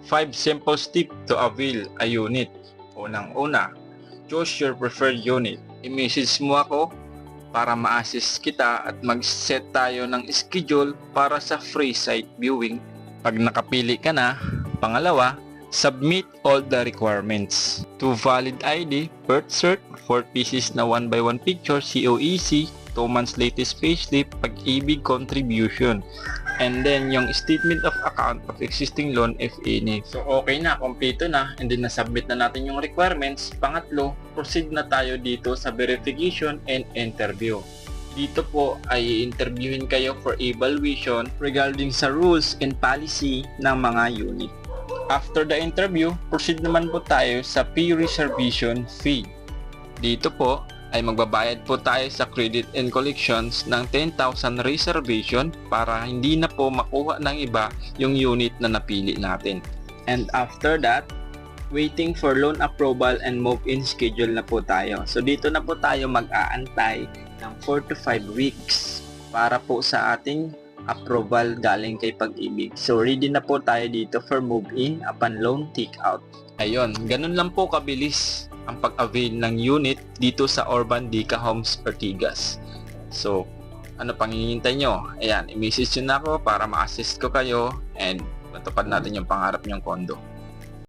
5 simple steps to avail a unit. Unang-una, choose your preferred unit. I-message mo ako para ma-assist kita at mag-set tayo ng schedule para sa free site viewing. Pag nakapili ka na, pangalawa, submit all the requirements. 2 valid ID, birth cert, 4 pieces na 1x1 picture, COEC, 2 months latest payslip, pag-ibig contribution. And then, yung statement of account of existing loan if any. So, okay na, kompleto na, and then nasubmit na natin yung requirements. Pangatlo, proceed na tayo dito sa verification and interview. Dito po ay i-interviewin kayo for evaluation regarding sa rules and policy ng mga unit. After the interview, proceed naman po tayo sa fee reservation fee. Dito po ay magbabayad po tayo sa credit and collections ng 10,000 reservation para hindi na po makuha ng iba yung unit na napili natin. And after that, waiting for loan approval and move-in schedule na po tayo. So dito na po tayo mag-aantay ng 4 to 5 weeks para po sa ating approval galing kay Pag-ibig. So ready na po tayo dito for move-in upon loan take-out. Ayun, ganun lang po kabilis ang pag-avail ng unit dito sa Urban Dica Homes Ortigas. So, ano pang hinihintay nyo? Ayan, i-message nyo na ako para ma-assist ko kayo and matupad natin yung pangarap nyong kondo.